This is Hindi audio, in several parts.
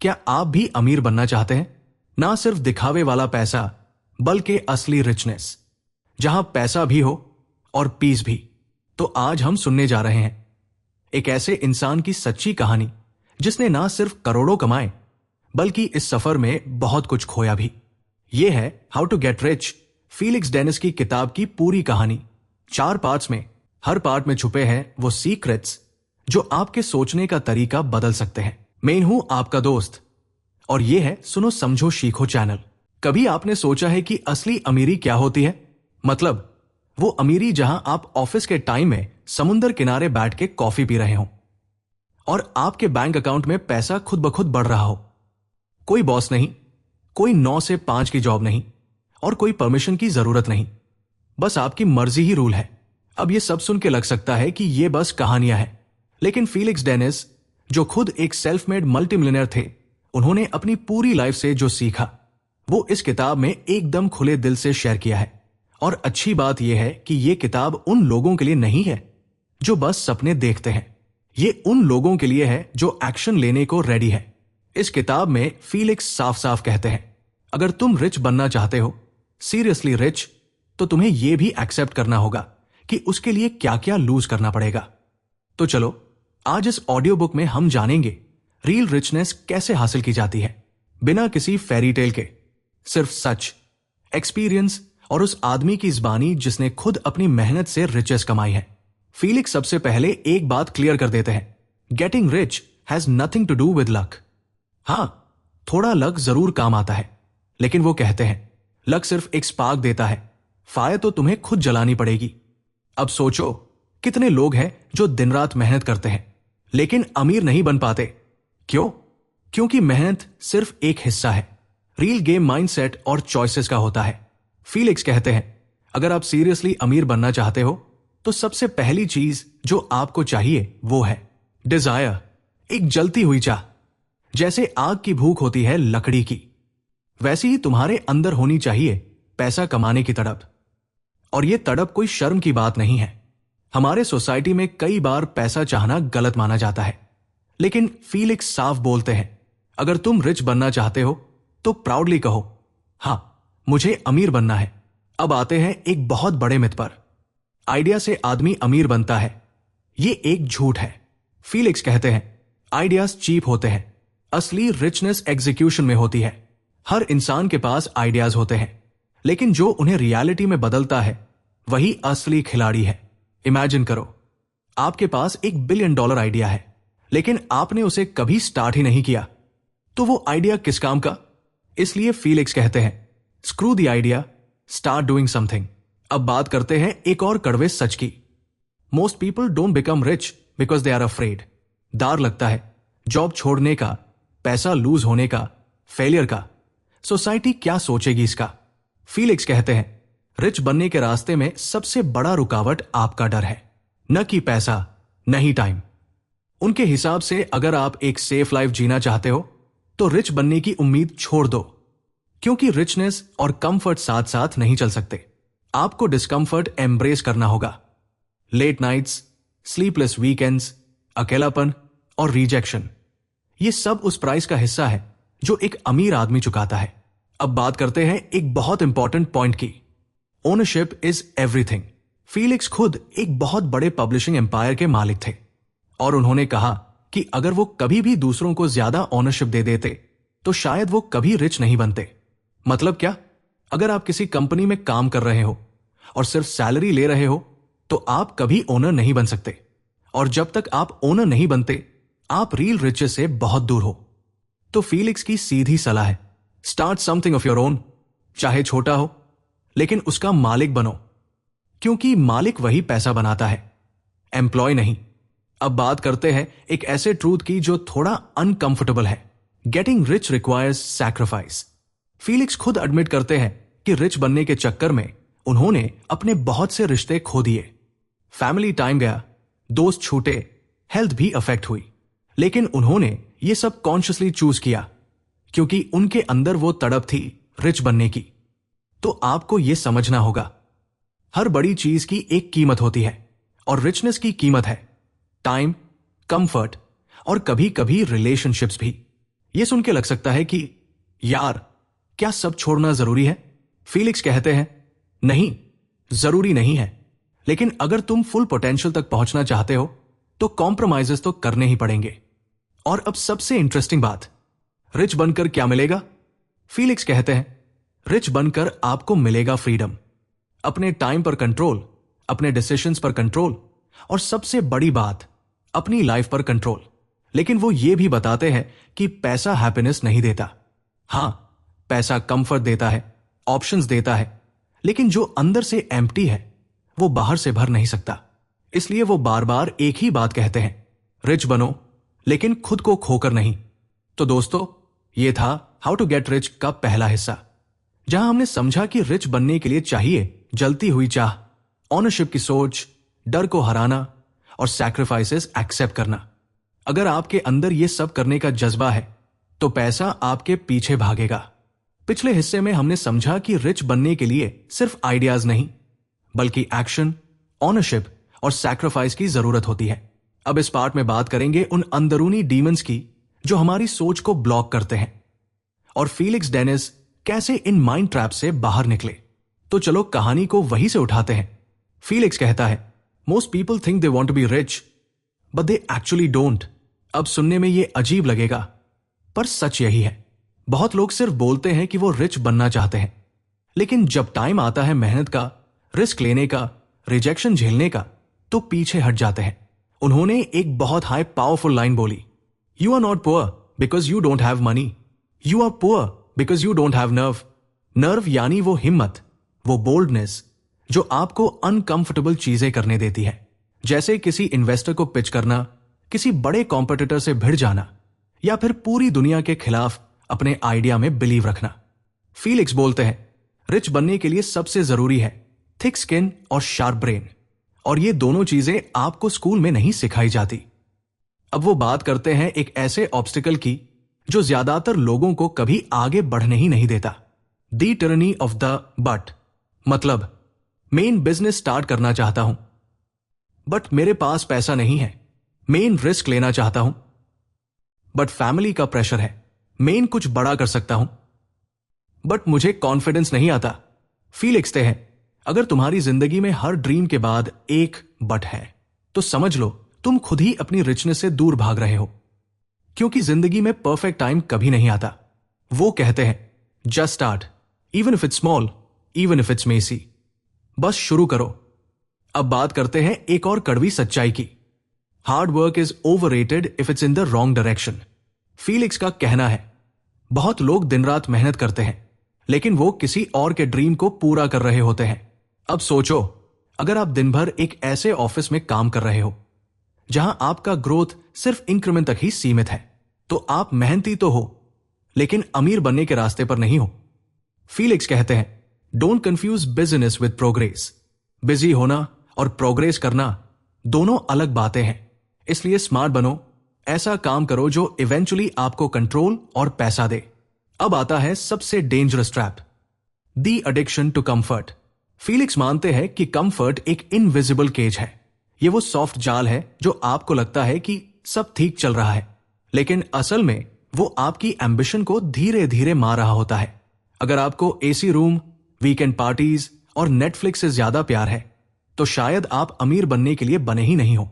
क्या आप भी अमीर बनना चाहते हैं? ना सिर्फ दिखावे वाला पैसा, बल्कि असली रिचनेस, जहां पैसा भी हो और पीस भी। तो आज हम सुनने जा रहे हैं एक ऐसे इंसान की सच्ची कहानी जिसने ना सिर्फ करोड़ों कमाए, बल्कि इस सफर में बहुत कुछ खोया भी। यह है how to get rich, Felix Dennis की किताब की पूरी कहानी। 4 पार्ट्स में, हर पार्ट में छुपे हैं वो सीक्रेट्स जो आपके सोचने का तरीका बदल सकते हैं। मैं हूं आपका दोस्त और यह है सुनो समझो सीखो चैनल। कभी आपने सोचा है कि असली अमीरी क्या होती है? मतलब वो अमीरी जहां आप ऑफिस के टाइम में समुंदर किनारे बैठ के कॉफी पी रहे हो और आपके बैंक अकाउंट में पैसा खुद ब खुद बढ़ रहा हो। कोई बॉस नहीं, कोई 9 से 5 की जॉब नहीं और कोई परमिशन की जरूरत नहीं, बस आपकी मर्जी ही रूल है। अब ये सब सुन के लग सकता है कि ये बस कहानियां हैं, लेकिन फीलिक्स डेनिस, जो खुद एक सेल्फ मेड मल्टी मिलियनेयर थे, उन्होंने अपनी पूरी लाइफ से जो सीखा वो इस किताब में एकदम खुले दिल से शेयर किया है। और अच्छी बात यह है कि यह किताब उन लोगों के लिए नहीं है जो बस सपने देखते हैं, ये उन लोगों के लिए है जो एक्शन लेने को रेडी है। इस किताब में फीलिक्स साफ साफ कहते हैं, अगर तुम रिच बनना चाहते हो, सीरियसली रिच, तो तुम्हें यह भी एक्सेप्ट करना होगा कि उसके लिए क्या क्या लूज करना पड़ेगा। तो चलो आज इस ऑडियो बुक में हम जानेंगे रियल रिचनेस कैसे हासिल की जाती है, बिना किसी फेरी टेल के, सिर्फ सच, एक्सपीरियंस और उस आदमी की जुबानी जिसने खुद अपनी मेहनत से रिचेस कमाई है। फीलिक्स सबसे पहले एक बात क्लियर कर देते हैं, getting rich has nothing to do with luck. हां, थोड़ा लक जरूर काम आता है, लेकिन वो कहते हैं लक सिर्फ एक स्पार्क देता है, फायर तो तुम्हें खुद जलानी पड़ेगी। अब सोचो कितने लोग हैं जो दिन रात मेहनत करते हैं लेकिन अमीर नहीं बन पाते। क्यों? क्योंकि मेहनत सिर्फ एक हिस्सा है, रियल गेम माइंडसेट और चॉइसेस का होता है। फीलिक्स कहते हैं, अगर आप सीरियसली अमीर बनना चाहते हो तो सबसे पहली चीज जो आपको चाहिए वो है डिजायर, एक जलती हुई चाह। जैसे आग की भूख होती है लकड़ी की, वैसी ही तुम्हारे अंदर होनी चाहिए पैसा कमाने की तड़प। और यह तड़प कोई शर्म की बात नहीं है। हमारे सोसाइटी में कई बार पैसा चाहना गलत माना जाता है, लेकिन फीलिक्स साफ बोलते हैं, अगर तुम रिच बनना चाहते हो तो प्राउडली कहो, हां मुझे अमीर बनना है। अब आते हैं एक बहुत बड़े मिथ पर, आइडिया से आदमी अमीर बनता है। यह एक झूठ है। फीलिक्स कहते हैं आइडियाज चीप होते हैं, असली रिचनेस एग्जीक्यूशन में होती है। हर इंसान के पास आइडियाज होते हैं, लेकिन जो उन्हें रियलिटी में बदलता है वही असली खिलाड़ी है। इमेजिन करो, आपके पास $1 बिलियन आइडिया है, लेकिन आपने उसे कभी स्टार्ट ही नहीं किया, तो वो आइडिया किस काम का? इसलिए फीलिक्स कहते हैं screw the idea, start doing something. अब बात करते हैं एक और कड़वे सच की। Most people don't become rich because they are afraid. डर लगता है जॉब छोड़ने का, पैसा लूज होने का, फेलियर का, सोसाइटी क्या सोचेगी इसका। फीलिक्स कहते हैं रिच बनने के रास्ते में सबसे बड़ा रुकावट आपका डर है, न कि पैसा, न ही टाइम। उनके हिसाब से अगर आप एक सेफ लाइफ जीना चाहते हो तो रिच बनने की उम्मीद छोड़ दो, क्योंकि रिचनेस और कंफर्ट साथ साथ नहीं चल सकते। आपको डिस्कंफर्ट एम्ब्रेस करना होगा। लेट नाइट्स, स्लीपलेस वीकेंड्स, अकेलापन और रिजेक्शन, ये सब उस प्राइस का हिस्सा है जो एक अमीर आदमी चुकाता है। अब बात करते हैं एक बहुत इंपॉर्टेंट पॉइंट की, ओनरशिप इज एवरीथिंग। फीलिक्स खुद एक बहुत बड़े पब्लिशिंग एम्पायर के मालिक थे और उन्होंने कहा कि अगर वो कभी भी दूसरों को ज्यादा ओनरशिप दे देते तो शायद वो कभी रिच नहीं बनते। मतलब क्या? अगर आप किसी कंपनी में काम कर रहे हो और सिर्फ सैलरी ले रहे हो तो आप कभी ओनर नहीं बन सकते, और जब तक आप ओनर नहीं बनते आप रियल रिचेस से बहुत दूर हो। तो फीलिक्स की सीधी सलाह है, start something of your own, चाहे छोटा हो लेकिन उसका मालिक बनो, क्योंकि मालिक वही पैसा बनाता है, एम्प्लॉय नहीं। अब बात करते हैं एक ऐसे ट्रूथ की जो थोड़ा अनकंफर्टेबल है, getting rich requires sacrifice. Felix खुद एडमिट करते हैं कि रिच बनने के चक्कर में उन्होंने अपने बहुत से रिश्ते खो दिए, फैमिली टाइम गया, दोस्त छूटे, हेल्थ भी अफेक्ट हुई, लेकिन उन्होंने ये सब कॉन्शियसली चूज किया क्योंकि उनके अंदर वो तड़प थी रिच बनने की। तो आपको यह समझना होगा, हर बड़ी चीज की एक कीमत होती है और रिचनेस की कीमत है टाइम, कंफर्ट और कभी कभी रिलेशनशिप्स भी। यह सुन के लग सकता है कि यार, क्या सब छोड़ना जरूरी है? फीलिक्स कहते हैं, नहीं, जरूरी नहीं है, लेकिन अगर तुम फुल पोटेंशियल तक पहुंचना चाहते हो तो कॉम्प्रोमाइजेस तो करने ही पड़ेंगे। और अब सबसे इंटरेस्टिंग बात, रिच बनकर क्या मिलेगा? फीलिक्स कहते हैं, रिच बनकर आपको मिलेगा फ्रीडम, अपने टाइम पर कंट्रोल, अपने डिसीजंस पर कंट्रोल, और सबसे बड़ी बात, अपनी लाइफ पर कंट्रोल। लेकिन वो ये भी बताते हैं कि पैसा हैप्पीनेस नहीं देता। हां, पैसा कंफर्ट देता है, ऑप्शंस देता है, लेकिन जो अंदर से एम्प्टी है वो बाहर से भर नहीं सकता। इसलिए वो बार बार एक ही बात कहते हैं, रिच बनो, लेकिन खुद को खोकर नहीं। तो दोस्तों, ये था हाउ टू गेट रिच का पहला हिस्सा, जहां हमने समझा कि रिच बनने के लिए चाहिए जलती हुई चाह, ऑनरशिप की सोच, डर को हराना और सैक्रिफाइसेस एक्सेप्ट करना। अगर आपके अंदर यह सब करने का जज्बा है तो पैसा आपके पीछे भागेगा। पिछले हिस्से में हमने समझा कि रिच बनने के लिए सिर्फ आइडियाज नहीं, बल्कि एक्शन, ऑनरशिप और सैक्रिफाइस की जरूरत होती है। अब इस पार्ट में बात करेंगे उन अंदरूनी डीमंस की जो हमारी सोच को ब्लॉक करते हैं, और फीलिक्स डेनिस कैसे इन माइंड ट्रैप से बाहर निकले। तो चलो कहानी को वहीं से उठाते हैं। फीलिक्स कहता है, most people think they want to be rich but they actually don't. अब सुनने में यह अजीब लगेगा, पर सच यही है। बहुत लोग सिर्फ बोलते हैं कि वो रिच बनना चाहते हैं, लेकिन जब टाइम आता है मेहनत का, रिस्क लेने का, रिजेक्शन झेलने का, तो पीछे हट जाते हैं। उन्होंने एक बहुत हाई पावरफुल लाइन बोली, you are not poor because you don't have money, you are poor because you don't have nerve. Nerve यानी वो हिम्मत, वो बोल्डनेस जो आपको अनकंफर्टेबल चीजें करने देती है, जैसे किसी इन्वेस्टर को पिच करना, किसी बड़े कॉम्पिटिटर से भिड़ जाना, या फिर पूरी दुनिया के खिलाफ अपने आइडिया में बिलीव रखना। फीलिक्स बोलते हैं, रिच बनने के लिए सबसे जरूरी है थिक स्किन और शार्प ब्रेन, और ये दोनों चीजें आपको स्कूल में नहीं सिखाई जाती। अब वो बात करते हैं एक ऐसे ऑब्स्टिकल की जो ज्यादातर लोगों को कभी आगे बढ़ने ही नहीं देता, दी टिरनी ऑफ द बट। मतलब, मेन बिजनेस स्टार्ट करना चाहता हूं बट मेरे पास पैसा नहीं है, मेन रिस्क लेना चाहता हूं बट फैमिली का प्रेशर है, मेन कुछ बड़ा कर सकता हूं बट मुझे कॉन्फिडेंस नहीं आता। फील लिखते हैं, अगर तुम्हारी जिंदगी में हर ड्रीम के बाद एक बट है तो समझ लो तुम खुद ही अपनी रिचनेस से दूर भाग रहे हो, क्योंकि जिंदगी में परफेक्ट टाइम कभी नहीं आता। वो कहते हैं, just start, even if it's small, even if it's messy. बस शुरू करो। अब बात करते हैं एक और कड़वी सच्चाई की, hard work is overrated if it's in the wrong direction. Felix का कहना है, बहुत लोग दिन रात मेहनत करते हैं लेकिन वो किसी और के ड्रीम को पूरा कर रहे होते हैं। अब सोचो, अगर आप दिन भर एक ऐसे ऑफिस में काम कर रहे हो जहां आपका ग्रोथ सिर्फ इंक्रीमेंट तक ही सीमित है, तो आप मेहनती तो हो लेकिन अमीर बनने के रास्ते पर नहीं हो। फीलिक्स कहते हैं, don't confuse business with progress. Busy होना और प्रोग्रेस करना दोनों अलग बातें हैं। इसलिए स्मार्ट बनो, ऐसा काम करो जो इवेंचुअली आपको कंट्रोल और पैसा दे। अब आता है सबसे dangerous trap, the addiction to comfort. Felix मानते हैं कि कंफर्ट एक इनविजिबल केज है। यह वो सॉफ्ट जाल है जो आपको लगता है कि सब ठीक चल रहा है, लेकिन असल में वो आपकी एम्बिशन को धीरे धीरे मार रहा होता है। अगर आपको एसी रूम, वीकेंड पार्टीज और नेटफ्लिक्स से ज्यादा प्यार है तो शायद आप अमीर बनने के लिए बने ही नहीं हो।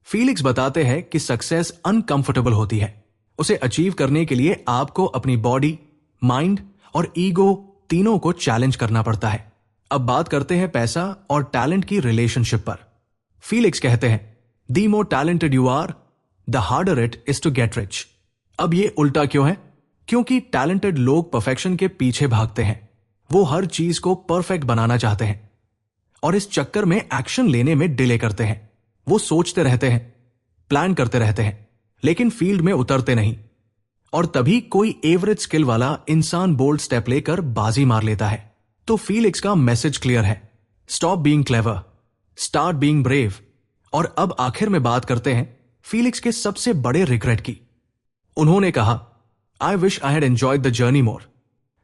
फीलिक्स बताते हैं कि सक्सेस अनकंफर्टेबल होती है। उसे अचीव करने के लिए आपको अपनी बॉडी, माइंड और ईगो तीनों को चैलेंज करना पड़ता है। अब बात करते हैं पैसा और टैलेंट की रिलेशनशिप पर। फीलिक्स कहते हैं, the more talented you are, the harder it is to get rich. अब ये उल्टा क्यों है? क्योंकि टैलेंटेड लोग परफेक्शन के पीछे भागते हैं। वो हर चीज को परफेक्ट बनाना चाहते हैं और इस चक्कर में एक्शन लेने में डिले करते हैं। वो सोचते रहते हैं, प्लान करते रहते हैं, लेकिन फील्ड में उतरते नहीं। और तभी कोई एवरेज स्किल वाला इंसान बोल्ड स्टेप लेकर बाजी मार लेता है। तो फीलिक्स का मैसेज क्लियर है, stop being clever, start being brave. और अब आखिर में बात करते हैं फीलिक्स के सबसे बड़े रिग्रेट की। उन्होंने कहा, I wish I had enjoyed the journey more.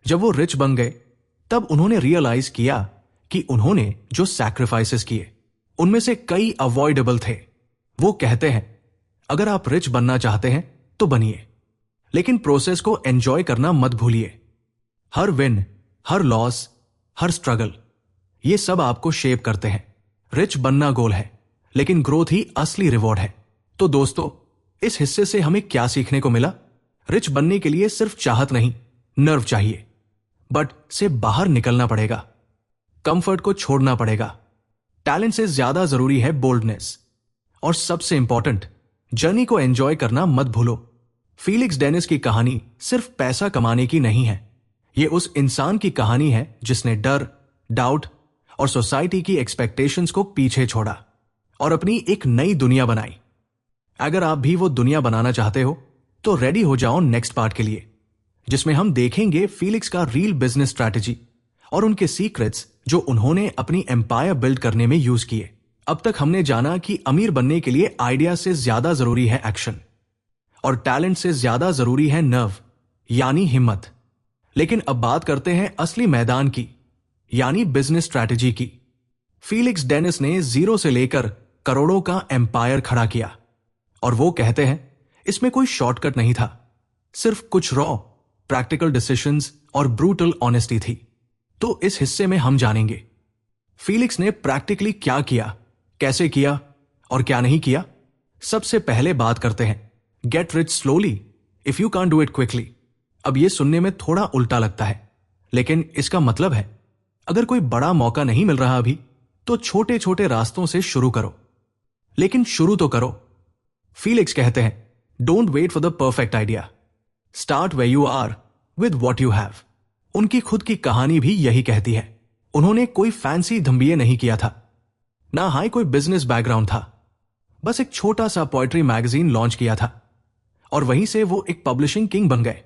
जब वो रिच बन गए तब उन्होंने रियलाइज किया कि उन्होंने जो सैक्रिफाइसेस किए उनमें से कई अवॉइडेबल थे। वो कहते हैं, अगर आप रिच बनना चाहते हैं तो बनिए, लेकिन प्रोसेस को एंजॉय करना मत भूलिए। हर विन, हर लॉस, हर स्ट्रगल, ये सब आपको शेप करते हैं। रिच बनना गोल है, लेकिन ग्रोथ ही असली रिवॉर्ड है। तो दोस्तों, इस हिस्से से हमें क्या सीखने को मिला? रिच बनने के लिए सिर्फ चाहत नहीं, नर्व चाहिए। बट से बाहर निकलना पड़ेगा, कंफर्ट को छोड़ना पड़ेगा। टैलेंट से ज्यादा जरूरी है बोल्डनेस। और सबसे इंपॉर्टेंट, जर्नी को एंजॉय करना मत भूलो। फीलिक्स डेनिस की कहानी सिर्फ पैसा कमाने की नहीं है। यह उस इंसान की कहानी है जिसने डर, डाउट और सोसाइटी की एक्सपेक्टेशंस को पीछे छोड़ा और अपनी एक नई दुनिया बनाई। अगर आप भी वो दुनिया बनाना चाहते हो तो रेडी हो जाओ नेक्स्ट पार्ट के लिए, जिसमें हम देखेंगे फीलिक्स का रियल बिजनेस स्ट्रैटेजी और उनके सीक्रेट्स जो उन्होंने अपनी एम्पायर बिल्ड करने में यूज किए। अब तक हमने जाना कि अमीर बनने के लिए आइडिया से ज्यादा जरूरी है एक्शन, और टैलेंट से ज्यादा जरूरी है नर्व यानी हिम्मत। लेकिन अब बात करते हैं असली मैदान की, यानी बिजनेस स्ट्रैटेजी की। फीलिक्स डेनिस ने जीरो से लेकर करोड़ों का एम्पायर खड़ा किया, और वो कहते हैं इसमें कोई शॉर्टकट नहीं था, सिर्फ कुछ रॉ प्रैक्टिकल डिसीजंस और ब्रूटल ऑनेस्टी थी। तो इस हिस्से में हम जानेंगे फीलिक्स ने प्रैक्टिकली क्या किया, कैसे किया और क्या नहीं किया। सबसे पहले बात करते हैं get rich slowly if you can't do it quickly. अब यह सुनने में थोड़ा उल्टा लगता है, लेकिन इसका मतलब है अगर कोई बड़ा मौका नहीं मिल रहा अभी तो छोटे छोटे रास्तों से शुरू करो, लेकिन शुरू तो करो। फीलिक्स कहते हैं don't wait for the perfect idea, start where you are with what you have. उनकी खुद की कहानी भी यही कहती है। उन्होंने कोई फैंसी धम्बिये नहीं किया था, ना हाई कोई बिजनेस बैकग्राउंड था, बस एक छोटा सा पोएट्री मैगजीन लॉन्च किया था और वहीं से वो एक पब्लिशिंग किंग बन गए।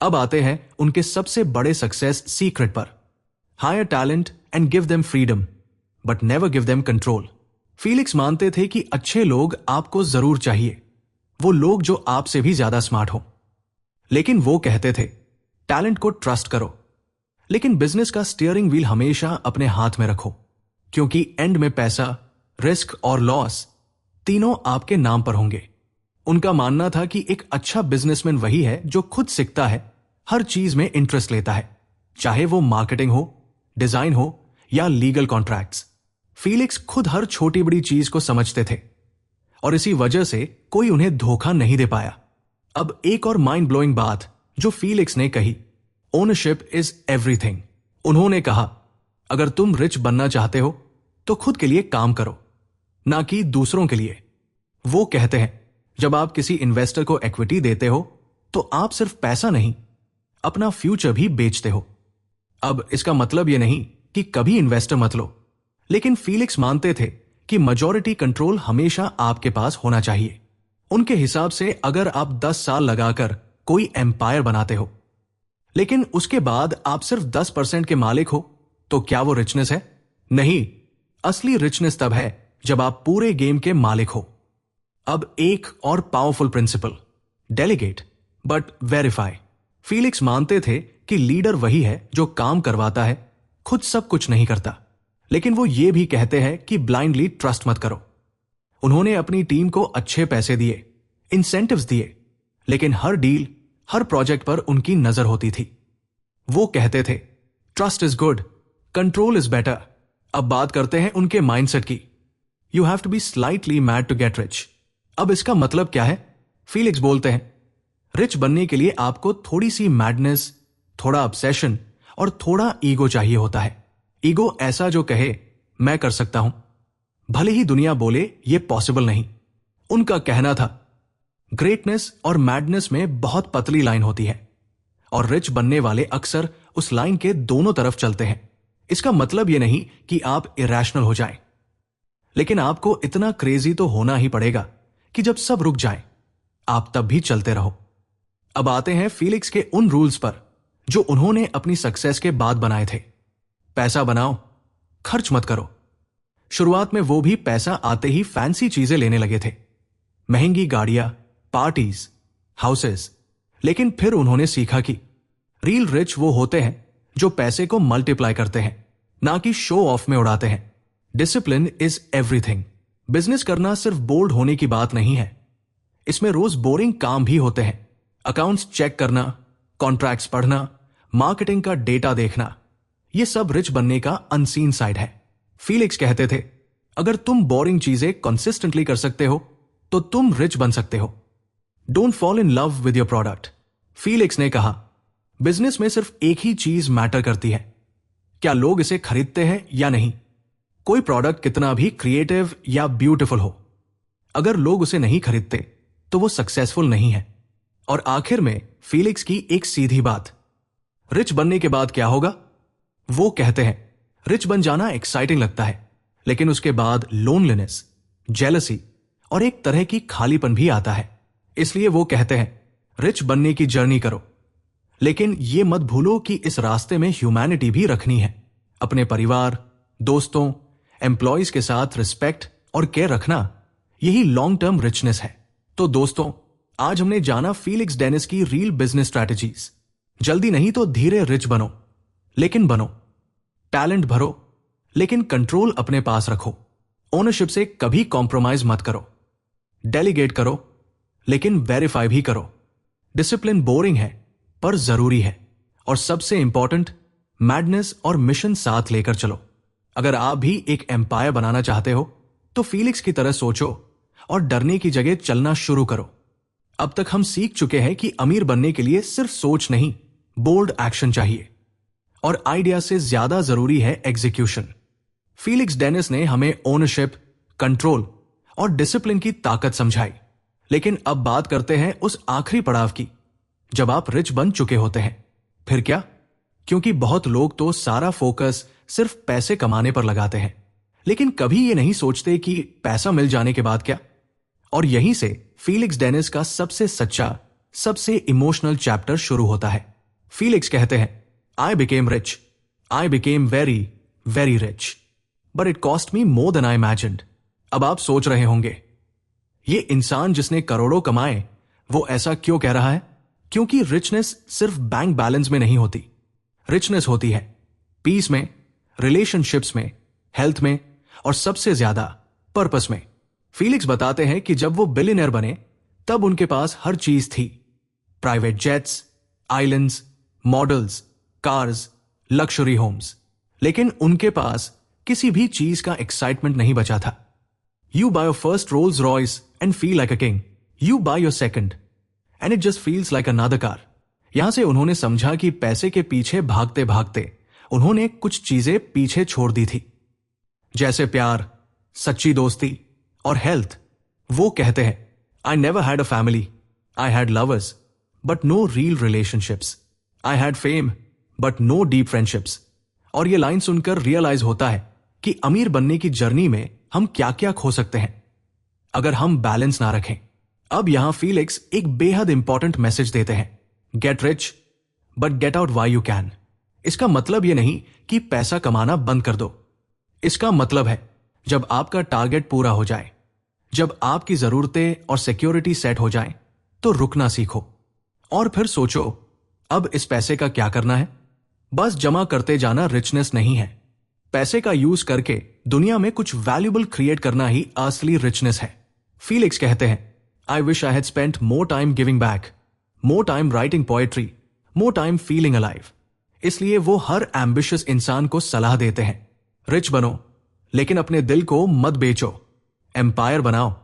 अब आते हैं उनके सबसे बड़े सक्सेस सीक्रेट पर। Hire talent and give them freedom but never give them control. Felix मानते थे कि अच्छे लोग आपको जरूर चाहिए, वो लोग जो आपसे भी ज्यादा स्मार्ट हो। लेकिन वो कहते थे टैलेंट को ट्रस्ट करो, लेकिन बिजनेस का स्टीयरिंग व्हील हमेशा अपने हाथ में रखो, क्योंकि एंड में पैसा, रिस्क और लॉस तीनों आपके नाम पर होंगे। उनका मानना था कि एक अच्छा बिजनेसमैन वही है जो खुद सीखता है, हर चीज में इंटरेस्ट लेता है, चाहे वो मार्केटिंग हो, डिजाइन हो या लीगल कॉन्ट्रैक्ट्स। फीलिक्स खुद हर छोटी बड़ी चीज को समझते थे और इसी वजह से कोई उन्हें धोखा नहीं दे पाया। अब एक और माइंड ब्लोइंग बात जो फीलिक्स ने कही, ओनरशिप इज एवरीथिंग। उन्होंने कहा अगर तुम रिच बनना चाहते हो तो खुद के लिए काम करो, ना कि दूसरों के लिए। वो कहते हैं जब आप किसी इन्वेस्टर को इक्विटी देते हो तो आप सिर्फ पैसा नहीं, अपना फ्यूचर भी बेचते हो। अब इसका मतलब यह नहीं कि कभी इन्वेस्टर मत लो, लेकिन फीलिक्स मानते थे कि मेजॉरिटी कंट्रोल हमेशा आपके पास होना चाहिए। उनके हिसाब से अगर आप 10 साल लगाकर कोई एम्पायर बनाते हो, लेकिन उसके बाद आप सिर्फ 10% के मालिक हो, तो क्या वो रिचनेस है? नहीं, असली रिचनेस तब है जब आप पूरे गेम के मालिक हो। अब एक और powerful principle, delegate but verify. Felix मानते थे कि लीडर वही है जो काम करवाता है, खुद सब कुछ नहीं करता। लेकिन वो ये भी कहते हैं कि ब्लाइंडली ट्रस्ट मत करो। उन्होंने अपनी टीम को अच्छे पैसे दिए, इंसेंटिव्स दिए, लेकिन हर डील, हर प्रोजेक्ट पर उनकी नजर होती थी। वो कहते थे trust is good, control is better. अब बात करते हैं उनके माइंडसेट की। You have to be slightly mad to get rich. अब इसका मतलब क्या है? फीलिक्स बोलते हैं रिच बनने के लिए आपको थोड़ी सी मैडनेस, थोड़ा ऑब्सेशन और थोड़ा ईगो चाहिए होता है। ईगो ऐसा जो कहे मैं कर सकता हूं, भले ही दुनिया बोले ये पॉसिबल नहीं। उनका कहना था ग्रेटनेस और मैडनेस में बहुत पतली लाइन होती है और रिच बनने वाले अक्सर उस लाइन के दोनों तरफ चलते हैं। इसका मतलब यह नहीं कि आप इरैशनल हो जाएं, लेकिन आपको इतना क्रेजी तो होना ही पड़ेगा कि जब सब रुक जाएं, आप तब भी चलते रहो। अब आते हैं फीलिक्स के उन रूल्स पर जो उन्होंने अपनी सक्सेस के बाद बनाए थे। पैसा बनाओ, खर्च मत करो। शुरुआत में वो भी पैसा आते ही फैंसी चीजें लेने लगे थे, महंगी गाड़ियां, पार्टीज, हाउसेस। लेकिन फिर उन्होंने सीखा कि रियल रिच वो होते हैं जो पैसे को मल्टीप्लाई करते हैं, ना कि शो ऑफ में उड़ाते हैं। Discipline is everything. बिजनेस करना सिर्फ बोल्ड होने की बात नहीं है, इसमें रोज बोरिंग काम भी होते हैं। अकाउंट्स चेक करना, कॉन्ट्रैक्ट्स पढ़ना, मार्केटिंग का डेटा देखना, यह सब रिच बनने का अनसीन साइड है। फीलिक्स कहते थे, अगर तुम बोरिंग चीजें कंसिस्टेंटली कर सकते हो तो तुम रिच बन सकते हो। Don't fall in love with your product. Felix ने कहा, बिजनेस में सिर्फ एक ही चीज मैटर करती है, क्या लोग इसे खरीदते हैं या नहीं। कोई प्रोडक्ट कितना भी क्रिएटिव या ब्यूटीफुल हो, अगर लोग उसे नहीं खरीदते तो वो सक्सेसफुल नहीं है। और आखिर में फीलिक्स की एक सीधी बात, रिच बनने के बाद क्या होगा। वो कहते हैं, रिच बन जाना एक्साइटिंग लगता है, लेकिन उसके बाद लोनलीनेस, जेलसी और एक तरह की खालीपन भी आता है। इसलिए वो कहते हैं, रिच बनने की जर्नी करो, लेकिन ये मत भूलो कि इस रास्ते में ह्यूमैनिटी भी रखनी है। अपने परिवार, दोस्तों, एम्प्लॉयज के साथ रिस्पेक्ट और केयर रखना, यही लॉन्ग टर्म रिचनेस है। तो दोस्तों, आज हमने जाना फीलिक्स डेनिस की रियल बिजनेस स्ट्रैटेजीज। जल्दी नहीं तो धीरे रिच बनो, लेकिन बनो। टैलेंट भरो, लेकिन कंट्रोल अपने पास रखो। ओनरशिप से कभी कॉम्प्रोमाइज मत करो। डेलीगेट करो, लेकिन वेरीफाई भी करो। डिसिप्लिन बोरिंग है पर जरूरी है। और सबसे इंपॉर्टेंट, मैडनेस और मिशन साथ लेकर चलो। अगर आप भी एक एम्पायर बनाना चाहते हो तो फीलिक्स की तरह सोचो और डरने की जगह चलना शुरू करो। अब तक हम सीख चुके हैं कि अमीर बनने के लिए सिर्फ सोच नहीं, बोल्ड एक्शन चाहिए। और आइडिया से ज्यादा जरूरी है एग्जीक्यूशन। फीलिक्स डेनिस ने हमें ओनरशिप, कंट्रोल और डिसिप्लिन की ताकत समझाई। लेकिन अब बात करते हैं उस आखिरी पड़ाव की, जब आप रिच बन चुके होते हैं। फिर क्या? क्योंकि बहुत लोग तो सारा फोकस सिर्फ पैसे कमाने पर लगाते हैं, लेकिन कभी ये नहीं सोचते कि पैसा मिल जाने के बाद क्या। और यहीं से फीलिक्स डेनिस का सबसे सच्चा, सबसे इमोशनल चैप्टर शुरू होता है। फीलिक्स कहते हैं, I became rich, I became very very rich, but it cost me more than I imagined. अब आप सोच रहे होंगे, ये इंसान जिसने करोड़ों कमाए, वो ऐसा क्यों कह रहा है? क्योंकि रिचनेस सिर्फ बैंक बैलेंस में नहीं होती। रिचनेस होती है पीस में, रिलेशनशिप्स में, हेल्थ में और सबसे ज्यादा पर्पस में। फीलिक्स बताते हैं कि जब वो बिलियनर बने तब उनके पास हर चीज थी, private jets, islands, models, cars, luxury homes, लेकिन उनके पास किसी भी चीज का एक्साइटमेंट नहीं बचा था। You by your first Rolls Royce and feel like a king, you by your second and it just feels like another car. यहां से उन्होंने समझा कि पैसे के पीछे भागते भागते उन्होंने कुछ चीजें पीछे छोड़ दी थी, जैसे प्यार, सच्ची दोस्ती और हेल्थ। वो कहते हैं, I never had a family, I had lovers but no real relationships, I had fame but no deep friendships. और ये लाइन सुनकर रियलाइज होता है कि अमीर बनने की जर्नी में हम क्या क्या खो सकते हैं अगर हम बैलेंस ना रखें। अब यहां फीलिक्स एक बेहद इंपॉर्टेंट मैसेज देते हैं, gate rich but get out why you can. इसका मतलब यह नहीं कि पैसा कमाना बंद कर दो। इसका मतलब है, जब आपका टारगेट पूरा हो जाए, जब आपकी जरूरतें और सिक्योरिटी सेट हो जाए, तो रुकना सीखो और फिर सोचो, अब इस पैसे का क्या करना है। बस जमा करते जाना रिचनेस नहीं है। पैसे का यूज करके दुनिया में कुछ वैल्यूबल क्रिएट करना ही असली रिचनेस है। फीलिक्स कहते हैं, आई wish I had spent more time giving back, more time writing poetry, more time feeling alive. इसलिए वो हर एम्बिशियस इंसान को सलाह देते हैं, रिच बनो लेकिन अपने दिल को मत बेचो, एम्पायर बनाओ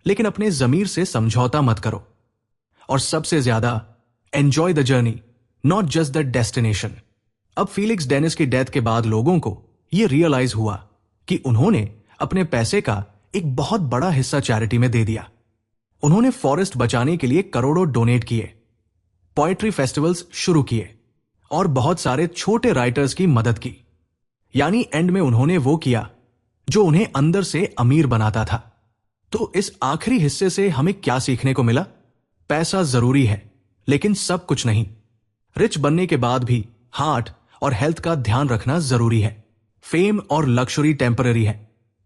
लेकिन अपने जमीर से समझौता मत करो, और सबसे ज्यादा enjoy the journey, not just the destination. अब फीलिक्स डेनिस की डेथ के बाद लोगों को यह रियलाइज हुआ कि उन्होंने अपने पैसे का एक बहुत बड़ा हिस्सा चैरिटी में दे दिया। उन्होंने फॉरेस्ट बचाने के लिए करोड़ों डोनेट किए, पोएट्री फेस्टिवल्स शुरू किए और बहुत सारे छोटे राइटर्स की मदद की। यानी एंड में उन्होंने वो किया जो उन्हें अंदर से अमीर बनाता था। तो इस आखिरी हिस्से से हमें क्या सीखने को मिला? पैसा जरूरी है लेकिन सब कुछ नहीं। रिच बनने के बाद भी हार्ट और हेल्थ का ध्यान रखना जरूरी है। फेम और लक्जरी टेम्पररी है,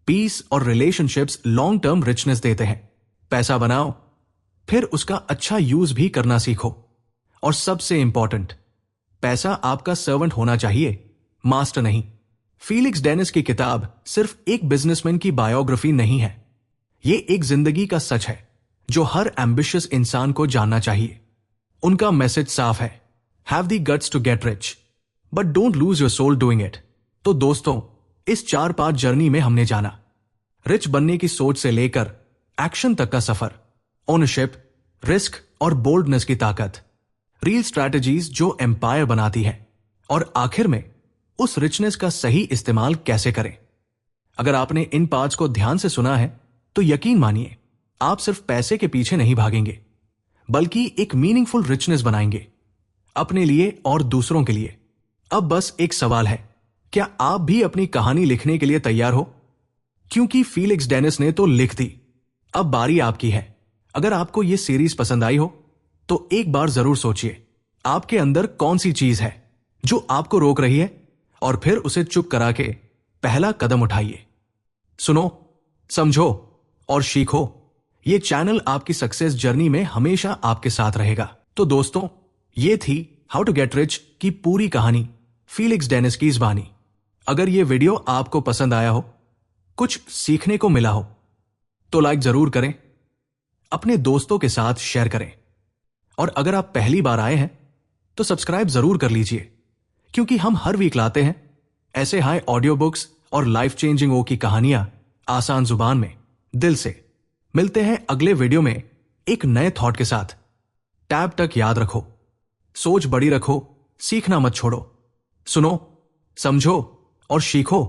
पीस और रिलेशनशिप्स लॉन्ग टर्म रिचनेस देते हैं। पैसा बनाओ, फिर उसका अच्छा यूज भी करना सीखो। और सबसे इंपॉर्टेंट, पैसा आपका सर्वेंट होना चाहिए, मास्टर नहीं। फीलिक्स डेनिस की किताब सिर्फ एक बिजनेसमैन की बायोग्राफी नहीं है, ये एक जिंदगी का सच है जो हर एम्बिशियस इंसान को जानना चाहिए। उनका मैसेज साफ है, have the guts to get rich but don't lose your soul doing it. तो दोस्तों, इस 4-5 जर्नी में हमने जाना रिच बनने की सोच से लेकर एक्शन तक का सफर, ओनरशिप, रिस्क और बोल्डनेस की ताकत, रियल स्ट्रैटेजीज जो एम्पायर बनाती है, और आखिर में उस रिचनेस का सही इस्तेमाल कैसे करें। अगर आपने इन पार्ट्स को ध्यान से सुना है तो यकीन मानिए आप सिर्फ पैसे के पीछे नहीं भागेंगे, बल्कि एक मीनिंगफुल रिचनेस बनाएंगे अपने लिए और दूसरों के लिए। अब बस एक सवाल है, क्या आप भी अपनी कहानी लिखने के लिए तैयार हो? क्योंकि फीलिक्स डेनिस ने तो लिख दी, अब बारी आपकी है। अगर आपको यह सीरीज पसंद आई हो तो एक बार जरूर सोचिए, आपके अंदर कौन सी चीज है जो आपको रोक रही है, और फिर उसे चुप करा के पहला कदम उठाइए। सुनो, समझो और सीखो। यह चैनल आपकी सक्सेस जर्नी में हमेशा आपके साथ रहेगा। तो दोस्तों, ये थी हाउ टू गेट रिच की पूरी कहानी, फीलिक्स डेनिस की ज़बानी। अगर यह वीडियो आपको पसंद आया हो, कुछ सीखने को मिला हो, तो लाइक जरूर करें, अपने दोस्तों के साथ शेयर करें, और अगर आप पहली बार आए हैं तो सब्सक्राइब जरूर कर लीजिए, क्योंकि हम हर वीक लाते हैं ऐसे हाई ऑडियो बुक्स और लाइफ चेंजिंग ओ की कहानियां आसान जुबान में, दिल से। मिलते हैं अगले वीडियो में एक नए थॉट के साथ। टैब तक याद रखो, सोच बड़ी रखो, सीखना मत छोड़ो। सुनो, समझो और सीखो।